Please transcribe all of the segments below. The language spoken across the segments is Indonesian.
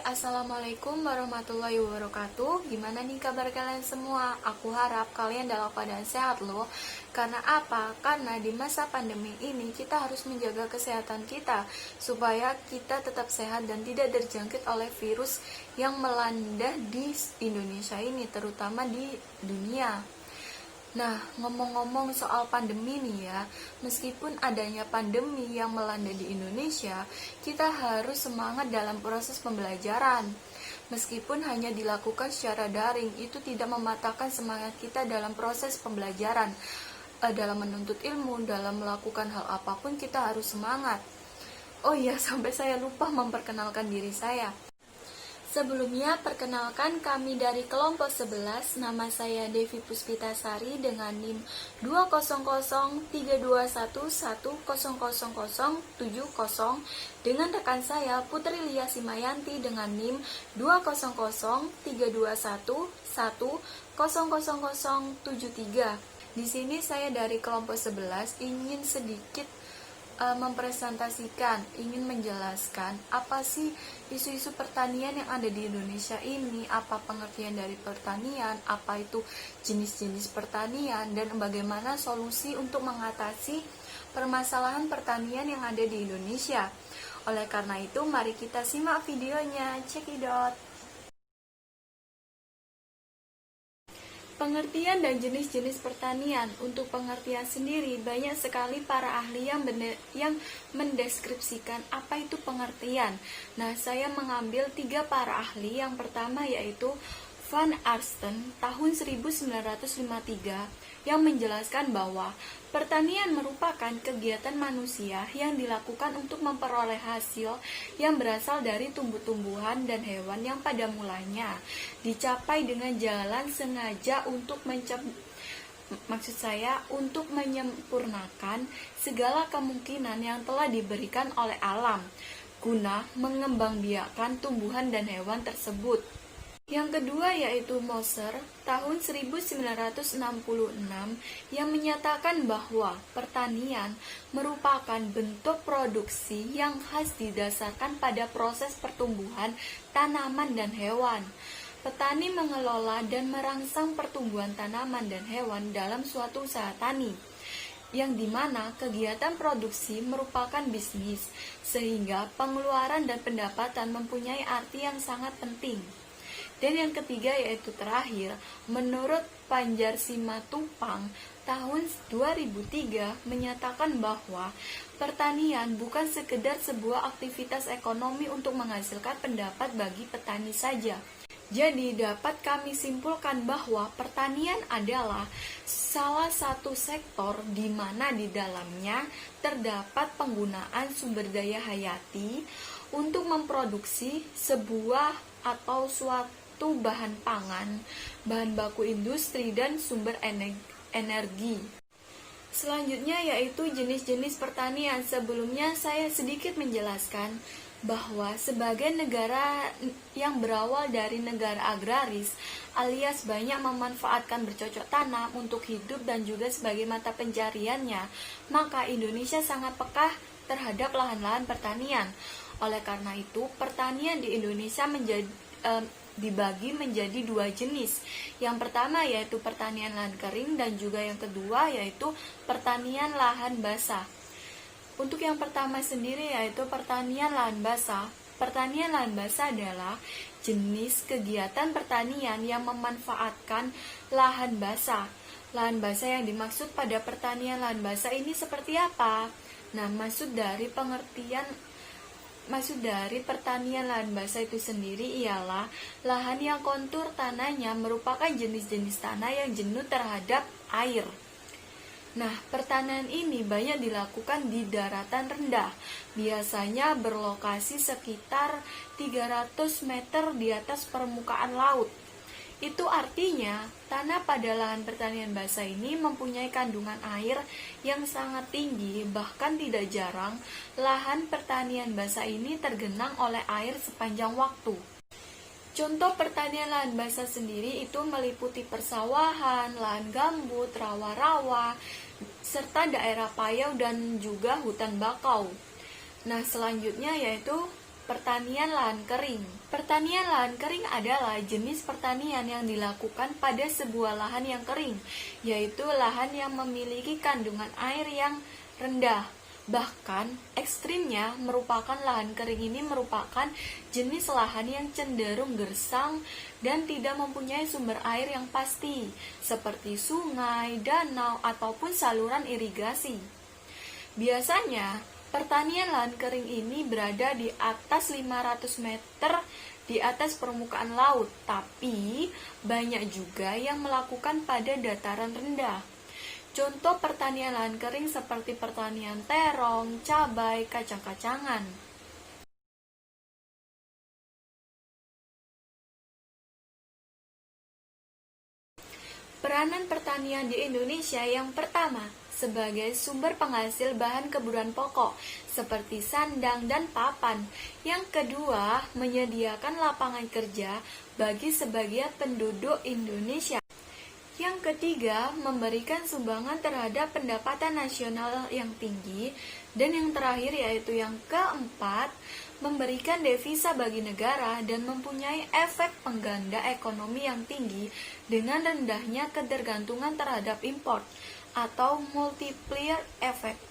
Assalamualaikum warahmatullahi wabarakatuh. Gimana nih kabar kalian semua? Aku harap kalian dalam keadaan sehat loh. Karena apa? Karena di masa pandemi ini kita harus menjaga kesehatan kita supaya kita tetap sehat dan tidak terjangkit oleh virus yang melanda di Indonesia ini, terutama di dunia. Nah, ngomong-ngomong soal pandemi nih ya, meskipun adanya pandemi yang melanda di Indonesia, kita harus semangat dalam proses pembelajaran. Meskipun hanya dilakukan secara daring, itu tidak mematahkan semangat kita dalam proses pembelajaran. Dalam menuntut ilmu, dalam melakukan hal apapun kita harus semangat. Oh iya, sampai saya lupa memperkenalkan diri saya. Sebelumnya, perkenalkan kami dari kelompok 11, nama saya Devi Puspitasari dengan NIM 20032110070, dengan rekan saya Putri Lia Simayanti dengan NIM 2003211000073. Di sini saya dari kelompok 11 ingin sedikit mempresentasikan, ingin menjelaskan apa sih isu-isu pertanian yang ada di Indonesia ini, apa pengertian dari pertanian, apa itu jenis-jenis pertanian, dan bagaimana solusi untuk mengatasi permasalahan pertanian yang ada di Indonesia. Oleh karena itu, mari kita simak videonya. Check it out. Pengertian dan jenis-jenis pertanian. Untuk pengertian sendiri, banyak sekali para ahli yang mendeskripsikan apa itu pengertian. Nah, saya mengambil 3 para ahli. Yang pertama yaitu Van Arsten tahun 1953 yang menjelaskan bahwa pertanian merupakan kegiatan manusia yang dilakukan untuk memperoleh hasil yang berasal dari tumbuh-tumbuhan dan hewan yang pada mulanya dicapai dengan jalan sengaja untuk untuk menyempurnakan segala kemungkinan yang telah diberikan oleh alam guna mengembangbiakkan tumbuhan dan hewan tersebut. Yang kedua yaitu Moser tahun 1966 yang menyatakan bahwa pertanian merupakan bentuk produksi yang khas didasarkan pada proses pertumbuhan tanaman dan hewan. Petani mengelola dan merangsang pertumbuhan tanaman dan hewan dalam suatu usaha tani, yang dimana kegiatan produksi merupakan bisnis, sehingga pengeluaran dan pendapatan mempunyai arti yang sangat penting. Dan yang ketiga yaitu terakhir, menurut Panjar Simatupang tahun 2003 menyatakan bahwa pertanian bukan sekedar sebuah aktivitas ekonomi untuk menghasilkan pendapat bagi petani saja. Jadi dapat kami simpulkan bahwa pertanian adalah salah satu sektor di mana di dalamnya terdapat penggunaan sumber daya hayati untuk memproduksi sebuah atau suatu bahan pangan, bahan baku industri, dan sumber energi. Selanjutnya yaitu jenis-jenis pertanian. Sebelumnya saya sedikit menjelaskan bahwa sebagai negara yang berawal dari negara agraris alias banyak memanfaatkan bercocok tanam untuk hidup dan juga sebagai mata pencariannya, maka Indonesia sangat peka terhadap lahan-lahan pertanian. Oleh karena itu, pertanian di Indonesia dibagi menjadi 2 jenis. Yang pertama yaitu pertanian lahan kering dan juga yang kedua yaitu pertanian lahan basah. Untuk yang pertama sendiri yaitu pertanian lahan basah. Pertanian lahan basah adalah jenis kegiatan pertanian yang memanfaatkan lahan basah. Lahan basah yang dimaksud pada pertanian lahan basah ini seperti apa? Nah, maksud dari pertanian lahan basah itu sendiri ialah lahan yang kontur tanahnya merupakan jenis-jenis tanah yang jenuh terhadap air. Nah, pertanian ini banyak dilakukan di daratan rendah, biasanya berlokasi sekitar 300 meter di atas permukaan laut. Itu artinya, tanah pada lahan pertanian basah ini mempunyai kandungan air yang sangat tinggi, bahkan tidak jarang lahan pertanian basah ini tergenang oleh air sepanjang waktu. Contoh pertanian lahan basah sendiri itu meliputi persawahan, lahan gambut, rawa-rawa, serta daerah payau dan juga hutan bakau. Nah, selanjutnya yaitu pertanian lahan kering. Pertanian lahan kering adalah jenis pertanian yang dilakukan pada sebuah lahan yang kering, yaitu lahan yang memiliki kandungan air yang rendah. Bahkan, ekstrimnya merupakan lahan kering ini merupakan jenis lahan yang cenderung gersang dan tidak mempunyai sumber air yang pasti, seperti sungai, danau, ataupun saluran irigasi. Biasanya, pertanian lahan kering ini berada di atas 500 meter di atas permukaan laut, tapi banyak juga yang melakukan pada dataran rendah. Contoh pertanian lahan kering seperti pertanian terong, cabai, kacang-kacangan. Peranan pertanian di Indonesia yang pertama, sebagai sumber penghasil bahan kebutuhan pokok, seperti sandang dan papan. Yang kedua, menyediakan lapangan kerja bagi sebagian penduduk Indonesia. Yang ketiga, memberikan sumbangan terhadap pendapatan nasional yang tinggi. Dan yang terakhir yaitu yang keempat, memberikan devisa bagi negara dan mempunyai efek pengganda ekonomi yang tinggi dengan rendahnya ketergantungan terhadap impor atau multiplier effect.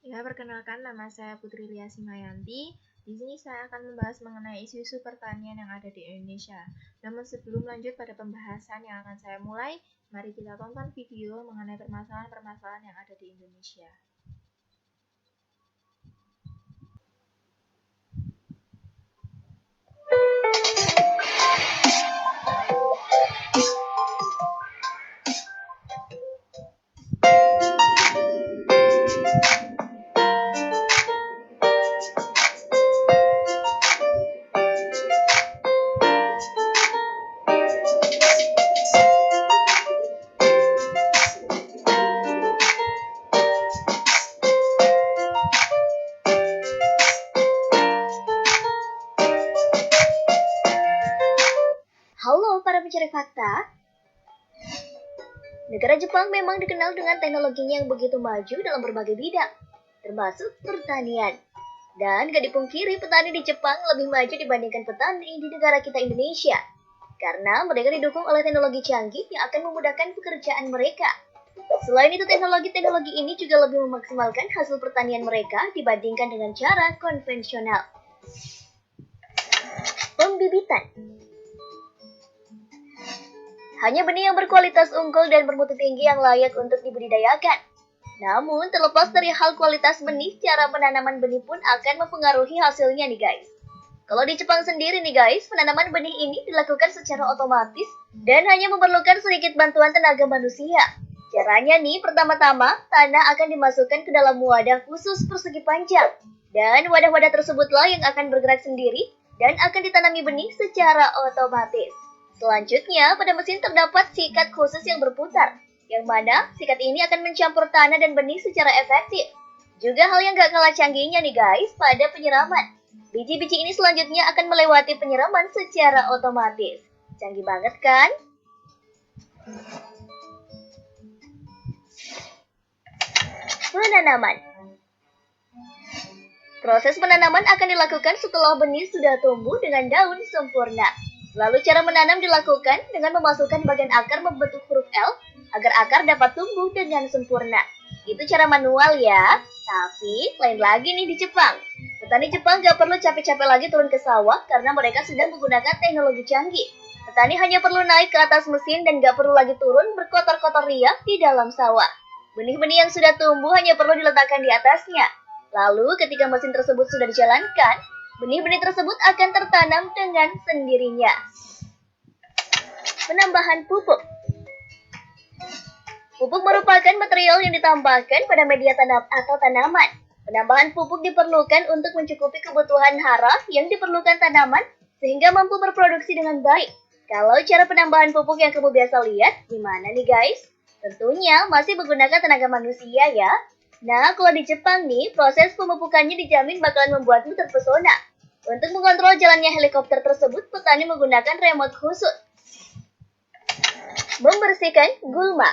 Ya, perkenalkan, nama saya Putri Lia Simayanti. Di sini saya akan membahas mengenai isu-isu pertanian yang ada di Indonesia. Namun sebelum lanjut pada pembahasan yang akan saya mulai, mari kita tonton video mengenai permasalahan-permasalahan yang ada di Indonesia. Halo para pencari fakta. Negara Jepang memang dikenal dengan teknologinya yang begitu maju dalam berbagai bidang, termasuk pertanian. Dan gak dipungkiri petani di Jepang lebih maju dibandingkan petani di negara kita Indonesia. Karena mereka didukung oleh teknologi canggih yang akan memudahkan pekerjaan mereka. Selain itu, teknologi ini juga lebih memaksimalkan hasil pertanian mereka dibandingkan dengan cara konvensional. Pembibitan. Hanya benih yang berkualitas unggul dan bermutu tinggi yang layak untuk dibudidayakan. Namun, terlepas dari hal kualitas benih, cara penanaman benih pun akan mempengaruhi hasilnya nih guys. Kalau di Jepang sendiri nih guys, penanaman benih ini dilakukan secara otomatis dan hanya memerlukan sedikit bantuan tenaga manusia. Caranya nih, pertama-tama, tanah akan dimasukkan ke dalam wadah khusus persegi panjang. Dan wadah-wadah tersebutlah yang akan bergerak sendiri dan akan ditanami benih secara otomatis. Selanjutnya, pada mesin terdapat sikat khusus yang berputar, yang mana sikat ini akan mencampur tanah dan benih secara efektif. Juga hal yang gak kalah canggihnya nih guys, pada penyiraman. Biji-biji ini selanjutnya akan melewati penyiraman secara otomatis. Canggih banget kan? Penanaman. Proses penanaman akan dilakukan setelah benih sudah tumbuh dengan daun sempurna. Lalu cara menanam dilakukan dengan memasukkan bagian akar membentuk huruf L agar akar dapat tumbuh dengan sempurna. Itu cara manual ya. Tapi lain lagi nih di Jepang. Petani Jepang gak perlu capek-capek lagi turun ke sawah karena mereka sedang menggunakan teknologi canggih. Petani hanya perlu naik ke atas mesin dan gak perlu lagi turun berkotor-kotor riak di dalam sawah. Benih-benih yang sudah tumbuh hanya perlu diletakkan di atasnya. Lalu ketika mesin tersebut sudah dijalankan, benih-benih tersebut akan tertanam dengan sendirinya. Penambahan pupuk. Pupuk merupakan material yang ditambahkan pada media tanam atau tanaman. Penambahan pupuk diperlukan untuk mencukupi kebutuhan hara yang diperlukan tanaman sehingga mampu berproduksi dengan baik. Kalau cara penambahan pupuk yang kamu biasa lihat, gimana nih guys? Tentunya masih menggunakan tenaga manusia ya. Nah, kalau di Jepang nih, proses pemupukannya dijamin bakalan membuatmu terpesona. Untuk mengontrol jalannya helikopter tersebut, petani menggunakan remote khusus. Membersihkan gulma.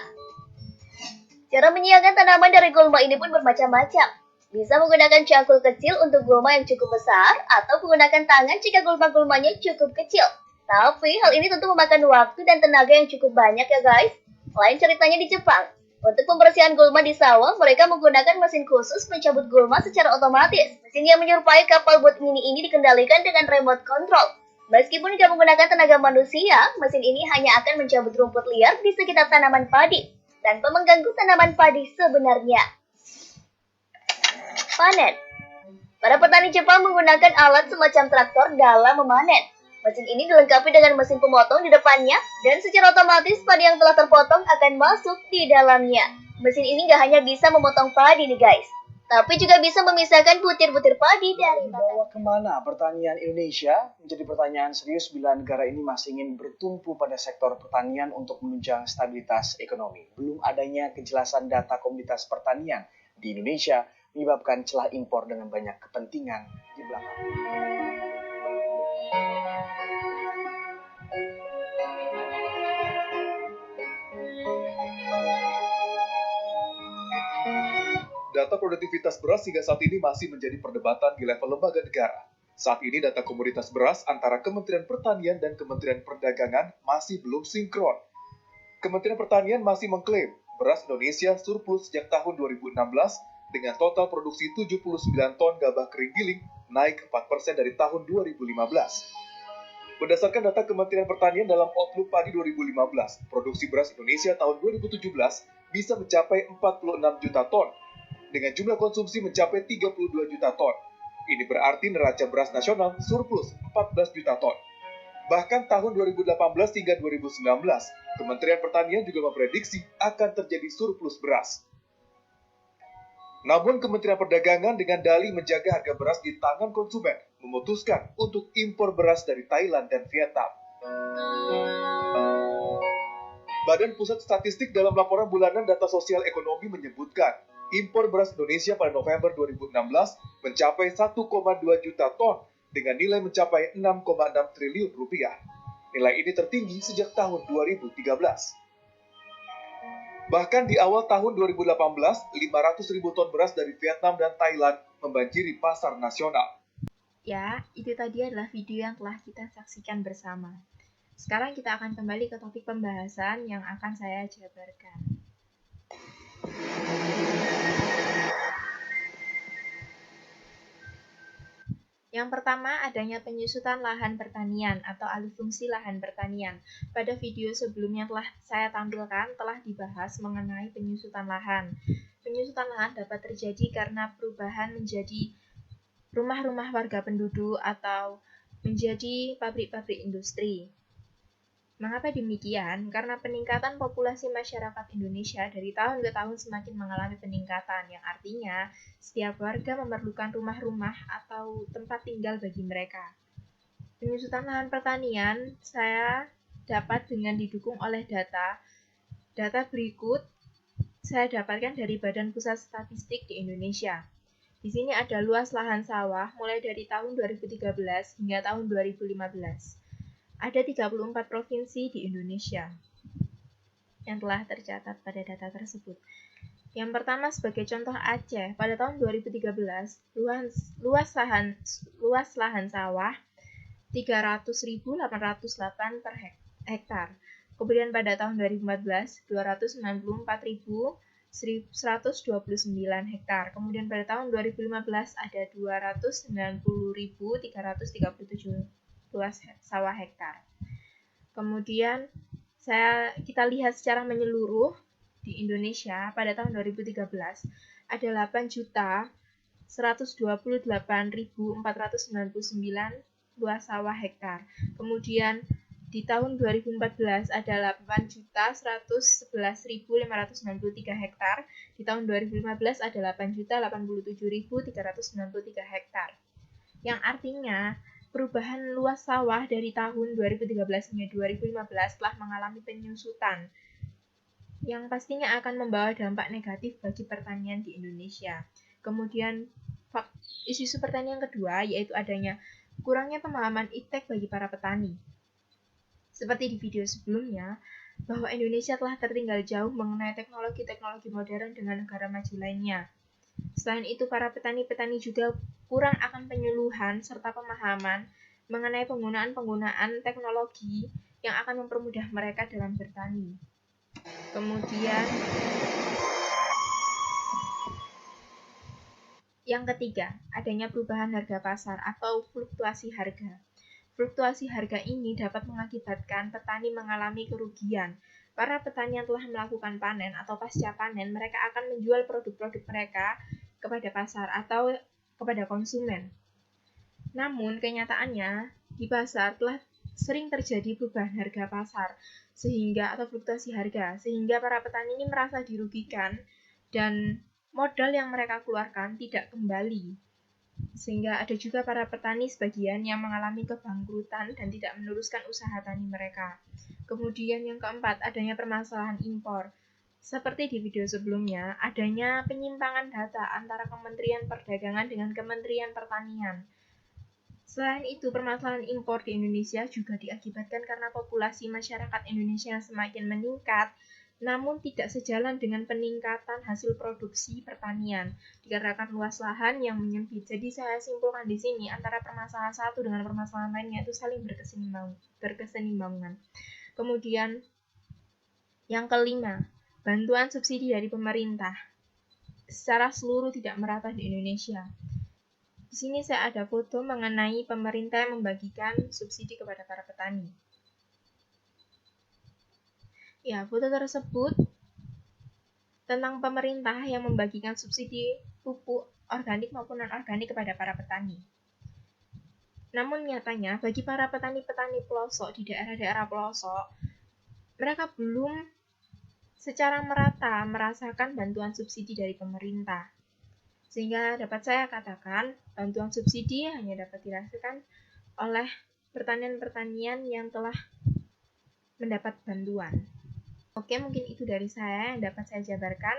Cara menyiapkan tanaman dari gulma ini pun bermacam-macam. Bisa menggunakan cangkul kecil untuk gulma yang cukup besar, atau menggunakan tangan jika gulma-gulmanya cukup kecil. Tapi hal ini tentu memakan waktu dan tenaga yang cukup banyak ya guys. Lain ceritanya di Jepang. Untuk pembersihan gulma di sawah, mereka menggunakan mesin khusus pencabut gulma secara otomatis. Mesin yang menyerupai kapal bot mini ini dikendalikan dengan remote control. Meskipun tidak menggunakan tenaga manusia, mesin ini hanya akan mencabut rumput liar di sekitar tanaman padi, tanpa mengganggu tanaman padi sebenarnya. Panen. Para petani Jepang menggunakan alat semacam traktor dalam memanen. Mesin ini dilengkapi dengan mesin pemotong di depannya, dan secara otomatis padi yang telah terpotong akan masuk di dalamnya. Mesin ini nggak hanya bisa memotong padi nih guys, tapi juga bisa memisahkan butir-butir padi dari Dibawa kemana pertanian Indonesia? Menjadi pertanyaan serius bila negara ini masih ingin bertumpu pada sektor pertanian untuk menunjang stabilitas ekonomi. Belum adanya kejelasan data komoditas pertanian di Indonesia menyebabkan celah impor dengan banyak kepentingan di belakang. Data produktivitas beras hingga saat ini masih menjadi perdebatan di level lembaga negara. Saat ini data komoditas beras antara Kementerian Pertanian dan Kementerian Perdagangan masih belum sinkron. Kementerian Pertanian masih mengklaim beras Indonesia surplus sejak tahun 2016 dengan total produksi 79 ton gabah kering giling, naik 4% dari tahun 2015. Berdasarkan data Kementerian Pertanian dalam Outlook Padi 2015, produksi beras Indonesia tahun 2017 bisa mencapai 46 juta ton, dengan jumlah konsumsi mencapai 32 juta ton. Ini berarti neraca beras nasional surplus 14 juta ton. Bahkan tahun 2018 hingga 2019, Kementerian Pertanian juga memprediksi akan terjadi surplus beras. Namun Kementerian Perdagangan dengan dalih menjaga harga beras di tangan konsumen, memutuskan untuk impor beras dari Thailand dan Vietnam. Badan Pusat Statistik dalam laporan bulanan data sosial ekonomi menyebutkan, impor beras Indonesia pada November 2016 mencapai 1,2 juta ton dengan nilai mencapai 6,6 triliun rupiah. Nilai ini tertinggi sejak tahun 2013. Bahkan di awal tahun 2018, 500 ribu ton beras dari Vietnam dan Thailand membanjiri pasar nasional. Ya, itu tadi adalah video yang telah kita saksikan bersama. Sekarang kita akan kembali ke topik pembahasan yang akan saya jabarkan. Yang pertama, adanya penyusutan lahan pertanian atau alih fungsi lahan pertanian. Pada video sebelumnya telah saya tampilkan telah dibahas mengenai penyusutan lahan. Penyusutan lahan dapat terjadi karena perubahan menjadi rumah-rumah warga penduduk atau menjadi pabrik-pabrik industri. Mengapa demikian? Karena peningkatan populasi masyarakat Indonesia dari tahun ke tahun semakin mengalami peningkatan, yang artinya setiap warga memerlukan rumah-rumah atau tempat tinggal bagi mereka. Penyusutan lahan pertanian saya dapat dengan didukung oleh data berikut saya dapatkan dari Badan Pusat Statistik di Indonesia. Di sini ada luas lahan sawah mulai dari tahun 2013 hingga tahun 2015. Ada 34 provinsi di Indonesia yang telah tercatat pada data tersebut. Yang pertama sebagai contoh Aceh, pada tahun 2013 luas lahan sawah 300.808 per hektar. Kemudian pada tahun 2014 294.129 hektar. Kemudian pada tahun 2015 ada 290.337 luas sawah hektar. Kemudian kita lihat secara menyeluruh di Indonesia pada tahun 2013 ada 8.128.499 luas sawah hektar. Kemudian di tahun 2014 ada 8.111.593 hektar. Di tahun 2015 ada 8.087.393 hektar. Yang artinya perubahan luas sawah dari tahun 2013 hingga 2015 telah mengalami penyusutan yang pastinya akan membawa dampak negatif bagi pertanian di Indonesia. Kemudian isu pertanian kedua yaitu adanya kurangnya pemahaman iptek bagi para petani. Seperti di video sebelumnya, bahwa Indonesia telah tertinggal jauh mengenai teknologi-teknologi modern dengan negara maju lainnya. Selain itu, para petani-petani juga kurang akan penyuluhan serta pemahaman mengenai penggunaan teknologi yang akan mempermudah mereka dalam bertani. Kemudian, yang ketiga, adanya perubahan harga pasar atau fluktuasi harga. Fluktuasi harga ini dapat mengakibatkan petani mengalami kerugian. Para petani yang telah melakukan panen atau pasca panen, mereka akan menjual produk-produk mereka kepada pasar atau kepada konsumen. Namun, kenyataannya, di pasar telah sering terjadi perubahan harga pasar atau fluktuasi harga, sehingga para petani ini merasa dirugikan dan modal yang mereka keluarkan tidak kembali. Sehingga ada juga para petani sebagian yang mengalami kebangkrutan dan tidak meneruskan usaha tani mereka. Kemudian yang keempat, adanya permasalahan impor. Seperti di video sebelumnya, adanya penyimpangan data antara Kementerian Perdagangan dengan Kementerian Pertanian. Selain itu, permasalahan impor di Indonesia juga diakibatkan karena populasi masyarakat Indonesia yang semakin meningkat, namun tidak sejalan dengan peningkatan hasil produksi pertanian dikarenakan luas lahan yang menyempit. Jadi saya simpulkan di sini antara permasalahan satu dengan permasalahan lainnya itu saling berkesinambungan. Kemudian yang kelima, bantuan subsidi dari pemerintah secara seluruh tidak merata di Indonesia. Di sini saya ada foto mengenai pemerintah yang membagikan subsidi kepada para petani. Ya, foto tersebut tentang pemerintah yang membagikan subsidi pupuk organik maupun non-organik kepada para petani. Namun nyatanya, bagi para petani-petani pelosok di daerah-daerah pelosok, mereka belum secara merata merasakan bantuan subsidi dari pemerintah. Sehingga dapat saya katakan, bantuan subsidi hanya dapat dirasakan oleh pertanian-pertanian yang telah mendapat bantuan. Oke, mungkin itu dari saya yang dapat saya jabarkan.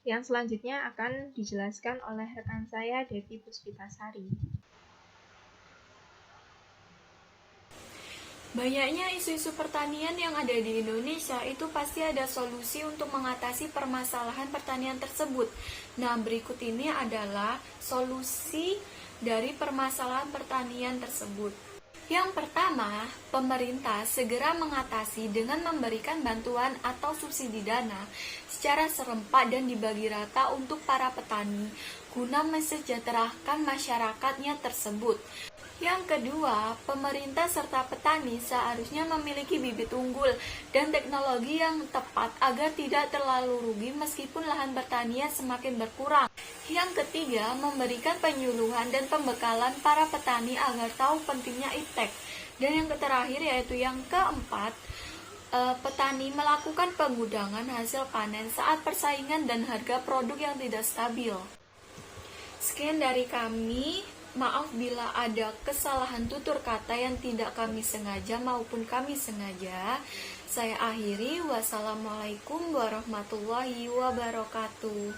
Yang selanjutnya akan dijelaskan oleh rekan saya, Devi Puspitasari. Banyaknya isu-isu pertanian yang ada di Indonesia itu pasti ada solusi untuk mengatasi permasalahan pertanian tersebut. Nah, berikut ini adalah solusi dari permasalahan pertanian tersebut. Yang pertama, pemerintah segera mengatasi dengan memberikan bantuan atau subsidi dana secara serempak dan dibagi rata untuk para petani guna mensejahterakan masyarakatnya tersebut. Yang kedua, pemerintah serta petani seharusnya memiliki bibit unggul dan teknologi yang tepat agar tidak terlalu rugi meskipun lahan pertanian semakin berkurang. Yang ketiga, memberikan penyuluhan dan pembekalan para petani agar tahu pentingnya iptek. Dan yang terakhir yaitu yang keempat, petani melakukan pengudangan hasil panen saat persaingan dan harga produk yang tidak stabil. Sekian dari kami. Maaf bila ada kesalahan tutur kata yang tidak kami sengaja maupun kami sengaja. Saya akhiri. Wassalamualaikum warahmatullahi wabarakatuh.